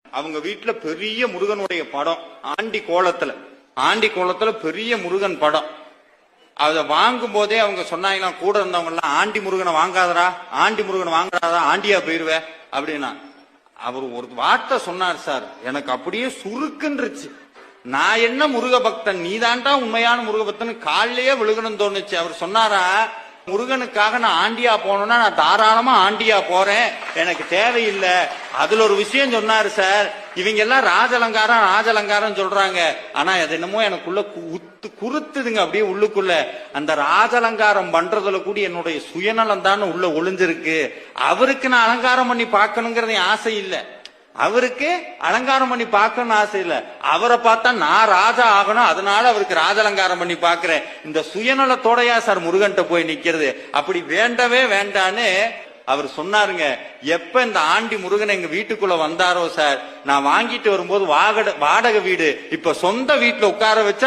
அவங்க வீட்டுல பெரிய முருகனுடைய படம் ஆண்டி கோலத்துல பெரிய முருகன் படம். அதை வாங்கும் போதே அவங்க சொன்னாங்களாம், கூட இருந்தவங்க எல்லாம், ஆண்டி முருகனை வாங்காதரா, ஆண்டி முருகனை வாங்காதா, ஆண்டியா போயிருவே அப்படின்னா. அவர் ஒரு வார்த்தை சொன்னார் சார், எனக்கு அப்படியே சுருக்குன்றுச்சு. நான் என்ன முருக பக்தன், நீதான்டா உண்மையான முருக பக்தன், காலிலேயே விழுகணும்னு தோணுச்சு. அவர் சொன்னாரா, முருகனுக்காக நான் ஆண்டியா போனோம்னா நான் தாராளமா ஆண்டியா போறேன், எனக்கு தேவையில்லை. அதுல ஒரு விஷயம் சொன்னாரு சார், இவங்க எல்லாம் ராஜலங்காரம் சொல்றாங்க, ஆனா அது என்னமோ எனக்குள்ள குறுத்துதுங்க அப்படியே உள்ளுக்குள்ள. அந்த ராஜலங்காரம் பண்றதுல கூட என்னுடைய சுயநலம் தான் உள்ள ஒளிஞ்சிருக்கு. அவருக்கு நான் அலங்காரம் பண்ணி பார்க்கணுங்கிறது ஆசை இல்லை, அவருக்கு அலங்காரம் பண்ணி பார்க்கணும்னு ஆசை இல்ல. அவரை பார்த்தா நான் ராஜா ஆகணும், அதனால அவருக்கு ராஜலங்காரம் பண்ணி பாக்குறேன். இந்த சுயநலத்தோடையா சார் முருகன்ட்ட போய் நிக்கிறது? அப்படி வேண்டவே வேண்டான்னு அவர் சொன்னாருங்க. எப்ப இந்த ஆண்டி முருகன் எங்க வீட்டுக்குள்ள வந்தாரோ சார், நான் வாங்கிட்டு வரும்போது வாடகை வீடு, இப்ப சொந்த வீட்டுல உட்கார வச்சா